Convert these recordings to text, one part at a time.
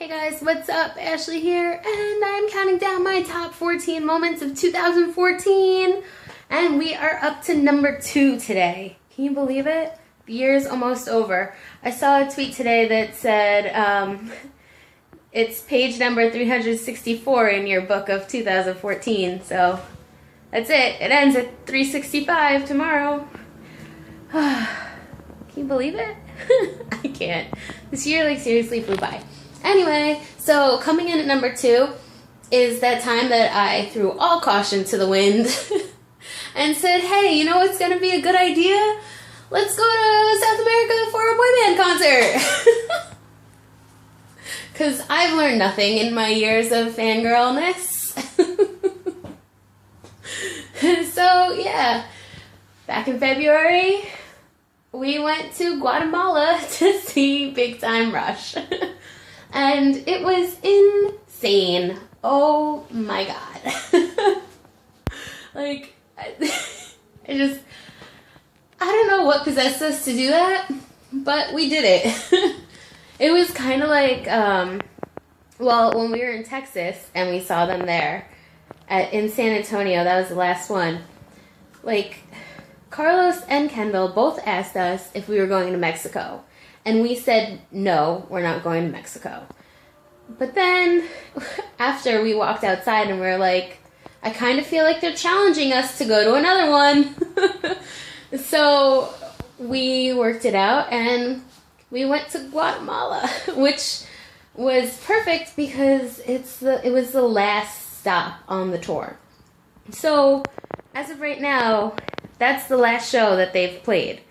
Hey guys, what's up? Ashley here, and I'm counting down my top 14 moments of 2014, and we are up to number 2 today. Can you believe it? The year's almost over. I saw a tweet today that said, it's page number 364 in your book of 2014, so that's it. It ends at 365 tomorrow. Can you believe it? I can't. This year, seriously flew by. Anyway, so coming in at number 2 is that time that I threw all caution to the wind and said, hey, you know what's going to be a good idea? Let's go to South America for a boy band concert. Because I've learned nothing in my years of fangirlness. So, yeah, back in February, we went to Guatemala to see Big Time Rush. And it was insane. Oh my god. I don't know what possessed us to do that, but we did it. It was kind of like, when we were in Texas and we saw them there in San Antonio, that was the last one. Carlos and Kendall both asked us if we were going to Mexico. And we said, no, we're not going to Mexico. But then, after we walked outside and we were like, I kind of feel like they're challenging us to go to another one. So, we worked it out and we went to Guatemala, which was perfect because it was the last stop on the tour. So, as of right now, that's the last show that they've played.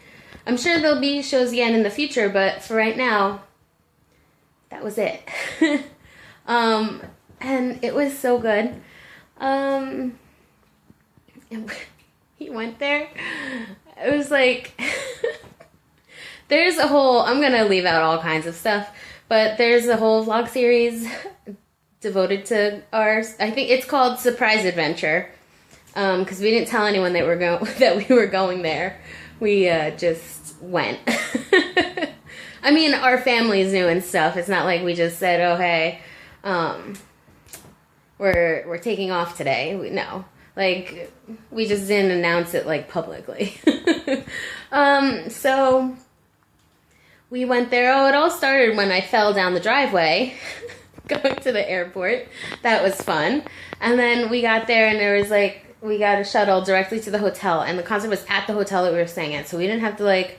I'm sure there'll be shows again in the future, but for right now, that was it. And it was so good. He went there. It was like, there's a whole, I'm going to leave out all kinds of stuff, but there's a whole vlog series devoted to ours. I think it's called Surprise Adventure, because we didn't tell anyone that we were going there. We just went. I mean, our families knew and stuff. It's not like we just said, oh, hey, we're taking off today. No. We just didn't announce it, publicly. So, we went there. Oh, it all started when I fell down the driveway going to the airport. That was fun. And then we got there and there was, we got a shuttle directly to the hotel, and the concert was at the hotel that we were staying at, so we didn't have to,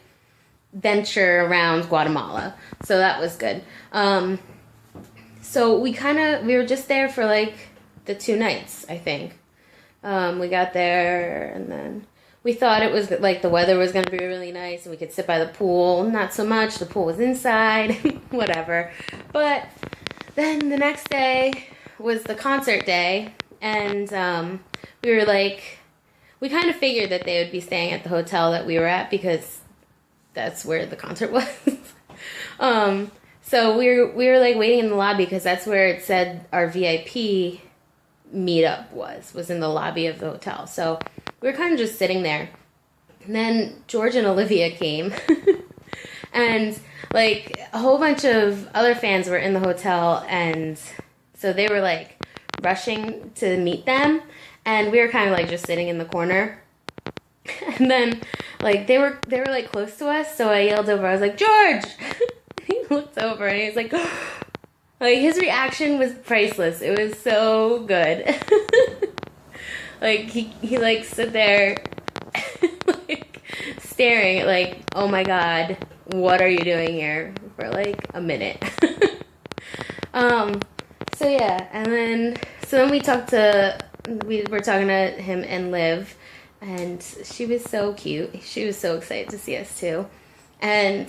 venture around Guatemala, so that was good. So we were just there for, the 2 nights, I think. We got there, and then we thought it was, the weather was going to be really nice, and we could sit by the pool. Not so much, the pool was inside, whatever. But then the next day was the concert day, and, we were we kind of figured that they would be staying at the hotel that we were at because that's where the concert was. So we were waiting in the lobby because that's where it said our VIP meetup was in the lobby of the hotel. So we were kind of just sitting there. And then George and Olivia came. And a whole bunch of other fans were in the hotel, and so they were rushing to meet them. And we were kind of just sitting in the corner. And then they were close to us, so I yelled over. I was like, George! He looked over and he was like his reaction was priceless. It was so good. He stood there staring at oh my god, what are you doing here? For a minute. So yeah, and then we were talking to him and Liv, and she was so cute. She was so excited to see us too. And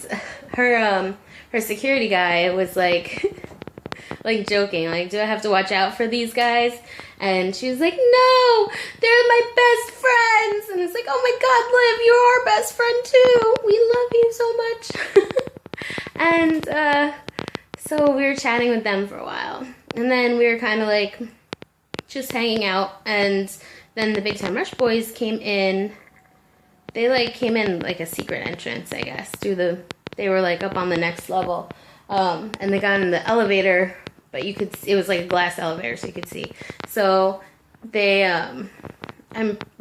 her security guy was joking, do I have to watch out for these guys? And she was like, no, they're my best friends. And it's oh my god, Liv, you're our best friend too. We love you so much. And so we were chatting with them for a while. And then we were kind of just hanging out, and then the Big Time Rush boys came in. They came in a secret entrance, I guess, they were up on the next level. And they got in the elevator but you could, it was like a glass elevator, so you could see. So they, I'm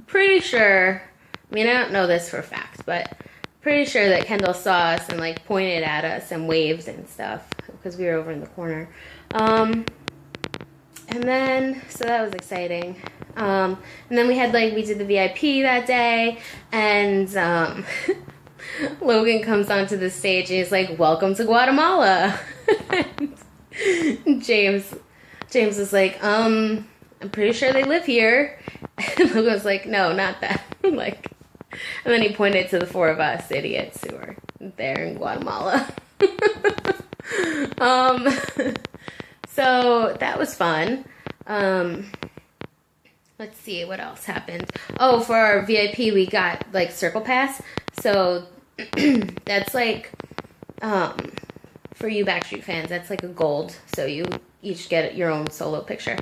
pretty sure, I mean, I don't know this for a fact, but pretty sure that Kendall saw us and like pointed at us and waved and stuff because we were over in the corner. And then, so that was exciting. And then we had like, we did the VIP that day, and Logan comes onto the stage and he's like, "Welcome to Guatemala." James was like, "I'm pretty sure they live here." And Logan was like, "No, not that." Like, and then he pointed to the four of us idiots who were there in Guatemala. So that was fun. Let's see what else happened. Oh, for our VIP, we got like Circle Pass. So that's like, for you Backstreet fans, that's like a gold. So you each get your own solo picture.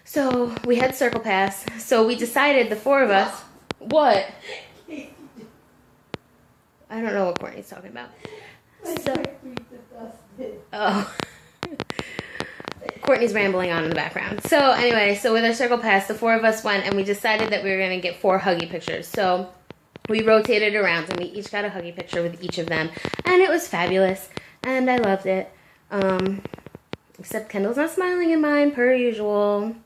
So we had Circle Pass. So we decided, the four of us, what? I don't know what Courtney's talking about. So, oh. Courtney's rambling on in the background. So anyway, so with our Circle Pass, the four of us went and we decided that we were going to get 4 huggy pictures. So we rotated around and we each got a huggy picture with each of them. And it was fabulous. And I loved it. Except Kendall's not smiling in mine, per usual.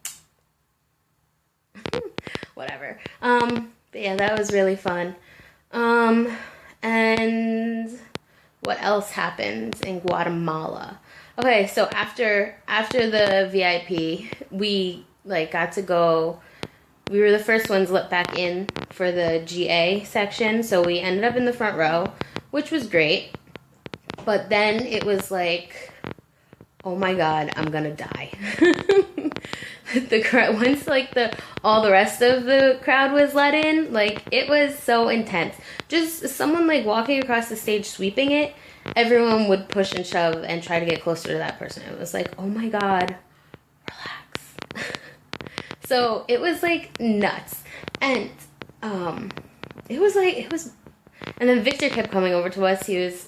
Whatever. But yeah, that was really fun. And what else happened in Guatemala? Okay, so after the VIP, we like got to go. We were the first ones let back in for the GA section, so we ended up in the front row, which was great. But then it was like, oh my God, I'm gonna die. The crowd, once like all the rest of the crowd was let in, like it was so intense. Just someone like walking across the stage sweeping it, everyone would push and shove and try to get closer to that person. It was like, oh my God, relax. So it was like nuts. And it was, and then Victor kept coming over to us. He was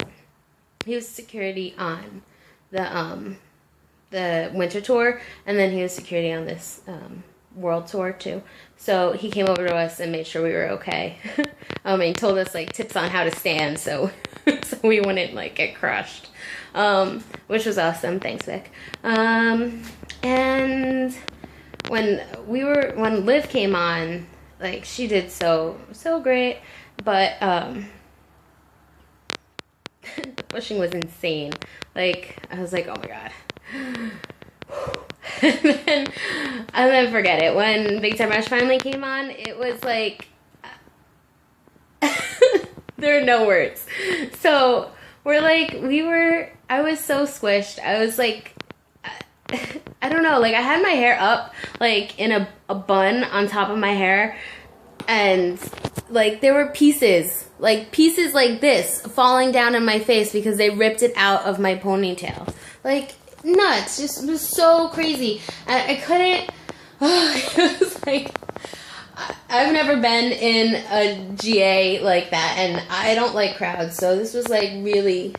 security on the winter tour, and then he was security on this world tour too. So he came over to us and made sure we were okay. And he told us like tips on how to stand, so so we wouldn't like get crushed, which was awesome. Thanks, Vic. And when Liv came on, like she did so great, but the pushing was insane. Like I was like, oh my God. and then forget it. When Big Time Rush finally came on, it was like there are no words. So I was so squished. I was like, I don't know, like I had my hair up like in a bun on top of my hair, and like there were pieces like this falling down in my face because they ripped it out of my ponytail. Like nuts. Just, it was so crazy. I couldn't, it was like, I've never been in a GA like that, and I don't like crowds, so this was like really,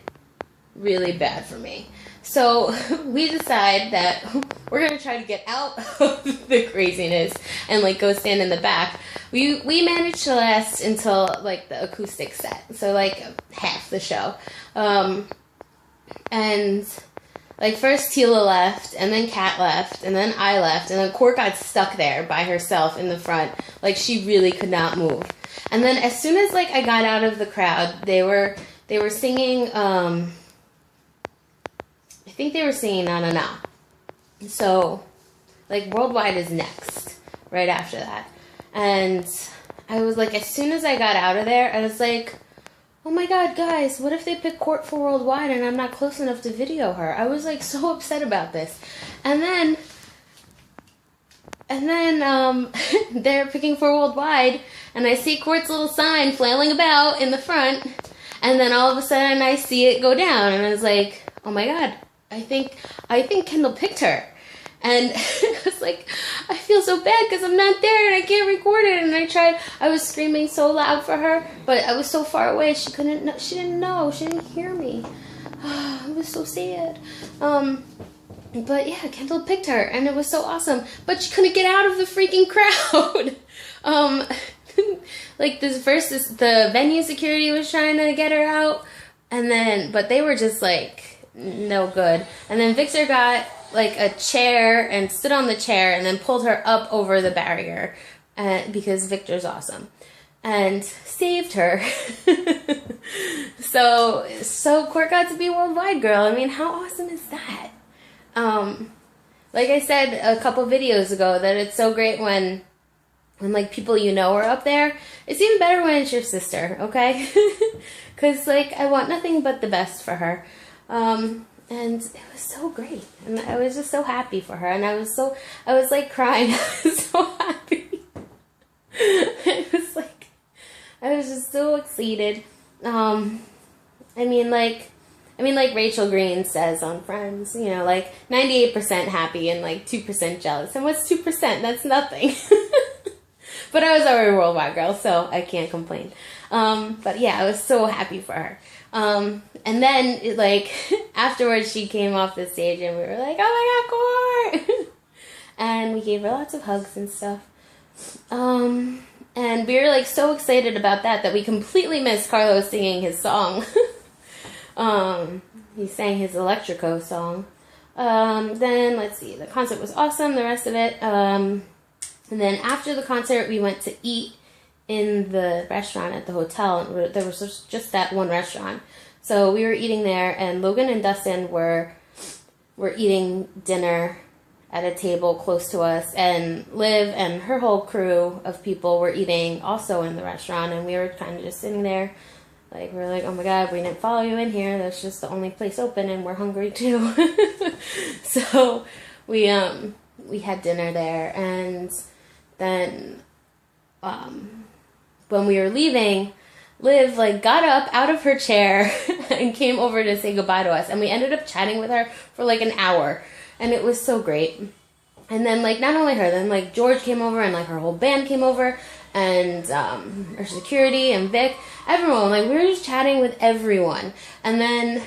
really bad for me. So we decide that we're going to try to get out of the craziness and like go stand in the back. We managed to last until like the acoustic set, so like half the show. And like first Tila left, and then Kat left, and then I left, and then Court got stuck there by herself in the front. Like she really could not move. And then as soon as like I got out of the crowd, they were singing, I think they were singing Na Na Na. So like Worldwide is next, right after that. And I was like, as soon as I got out of there, I was like, oh my God, guys, what if they pick Court for Worldwide and I'm not close enough to video her? I was like so upset about this. And then they're picking for Worldwide, and I see Court's little sign flailing about in the front, and then all of a sudden I see it go down, and I was like, oh my God, I think Kendall picked her. And I was like, I feel so bad because I'm not there and I can't record it. And I was screaming so loud for her, but I was so far away, she didn't know, she didn't hear me. It was so sad. But yeah, Kendall picked her, and it was so awesome. But she couldn't get out of the freaking crowd. Like the venue security was trying to get her out, but they were just like no good. And then Victor got like a chair and stood on the chair, and then pulled her up over the barrier, because Victor's awesome, and saved her. So Court got to be worldwide girl. I mean, how awesome is that? Like I said a couple videos ago, that it's so great when like people you know are up there. It's even better when it's your sister, okay? Because like I want nothing but the best for her. And it was so great, and I was just so happy for her, and I was like crying. I was so happy. I was just so excited. I mean, like Rachel Green says on Friends, you know, like 98% happy and like 2% jealous. And what's 2%? That's nothing. But I was already a worldwide girl, so I can't complain. But yeah, I was so happy for her. And then, like, afterwards she came off the stage and we were like, oh my God, Court! And we gave her lots of hugs and stuff. And we were like so excited about that we completely missed Carlos singing his song. He sang his Electrico song. Then let's see, the concert was awesome, the rest of it. And then after the concert, we went to eat in the restaurant at the hotel. There was just that one restaurant. So we were eating there, and Logan and Dustin were eating dinner at a table close to us, and Liv and her whole crew of people were eating also in the restaurant, and we were kind of just sitting there. Like, we're like, oh my God, we didn't follow you in here. That's just the only place open, and we're hungry too. So we had dinner there, and then when we were leaving, Liv like got up out of her chair and came over to say goodbye to us, and we ended up chatting with her for like an hour, and it was so great. And then like not only her, then like George came over, and like her whole band came over, and our security and Vic, everyone, like we were just chatting with everyone. And then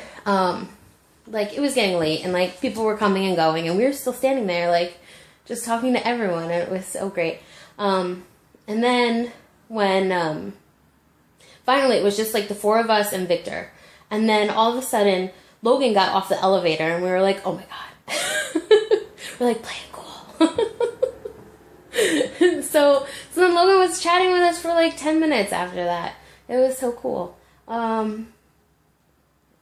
like it was getting late, and like people were coming and going, and we were still standing there like just talking to everyone, and it was so great. And then when finally it was just like the four of us and Victor, and then all of a sudden Logan got off the elevator, and we were like, oh my God. We're like, play it cool. So then Logan was chatting with us for like 10 minutes after that. It was so cool.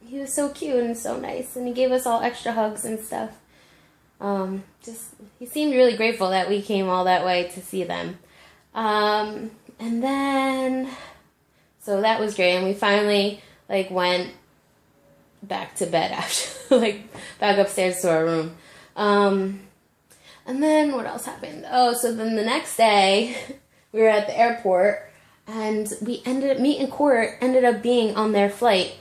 He was so cute and so nice, and he gave us all extra hugs and stuff. He seemed really grateful that we came all that way to see them. And then, so that was great, and we finally like went back to bed after, like back upstairs to our room. And then what else happened? Oh, so then the next day we were at the airport, and me and Court ended up being on their flight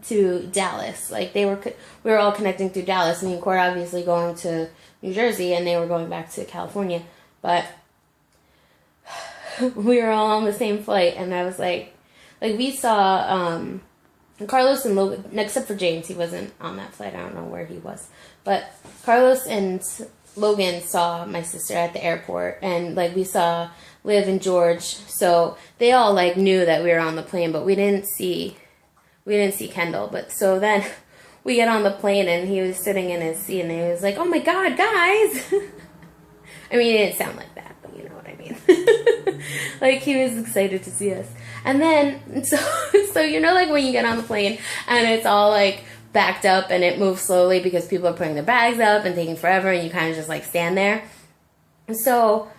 to Dallas. Like we were all connecting through Dallas. Me and Court obviously going to New Jersey, and they were going back to California. But we were all on the same flight, and I was like we saw Carlos and Logan, except for James, he wasn't on that flight. I don't know where he was, but Carlos and Logan saw my sister at the airport, and like we saw Liv and George, so they all like knew that we were on the plane, but we didn't see Kendall. But so then we get on the plane, and he was sitting in his seat, and he was like, oh my God, guys. I mean, he didn't sound like that, but you know what I mean. Like, he was excited to see us. And then, so you know, like when you get on the plane and it's all like backed up and it moves slowly because people are putting their bags up and taking forever, and you kind of just like stand there. So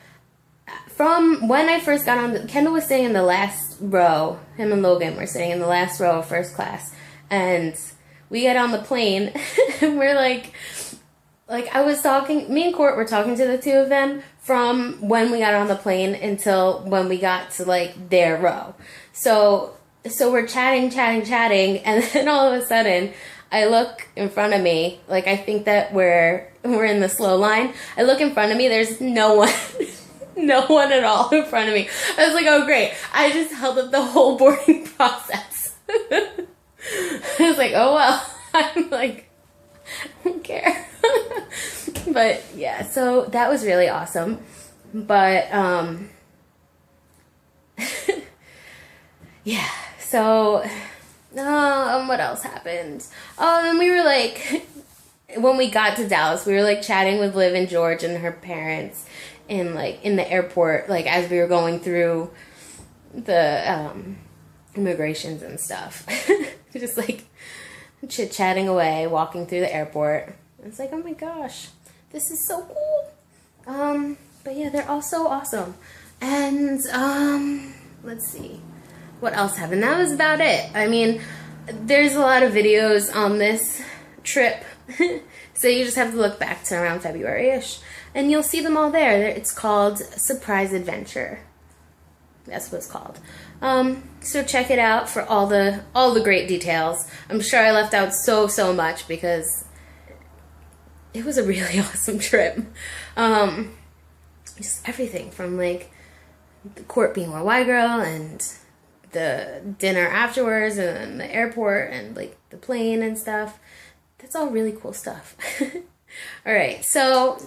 from when I first got on, Kendall was sitting in the last row. Him and Logan were sitting in the last row of first class, and we get on the plane and we're like I was talking, me and Court were talking to the two of them from when we got on the plane until when we got to like their row. So we're chatting, and then all of a sudden I look in front of me, like I think that we're in the slow line. I look in front of me, there's no one, no one at all in front of me. I was like, oh great, I just held up the whole boarding process. I was like, oh well, I'm like, I don't care. But yeah, so that was really awesome. But yeah, so what else happened? Oh, and we were like, when we got to Dallas, we were like chatting with Liv and George and her parents in the airport, like as we were going through the immigrations and stuff. Just like chit-chatting away, walking through the airport. It's like, oh my gosh, this is so cool. But yeah, they're all so awesome. And let's see, what else happened? That was about it. I mean, there's a lot of videos on this trip. So you just have to look back to around February-ish, and you'll see them all there. It's called Surprise Adventure. That's what it's called. So check it out for all the great details. I'm sure I left out so much because it was a really awesome trip. Just everything from like the court being a white girl and the dinner afterwards and then the airport and like the plane and stuff. That's all really cool stuff. All right, so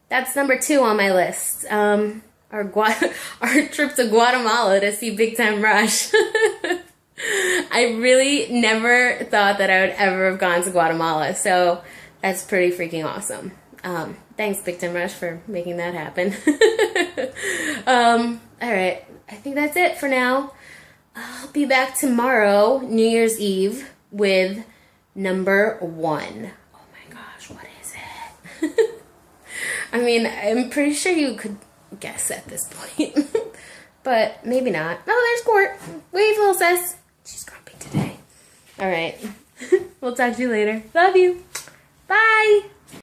that's number 2 on my list. Our trip to Guatemala to see Big Time Rush. I really never thought that I would ever have gone to Guatemala, so that's pretty freaking awesome. Thanks, Big Time Rush, for making that happen. All right, I think that's it for now. I'll be back tomorrow, New Year's Eve, with number 1. Oh my gosh, what is it? I mean, I'm pretty sure you could guess at this point. But maybe not. Oh, there's Court. Wave, little sis. She's grumpy today. Alright. We'll talk to you later. Love you. Bye.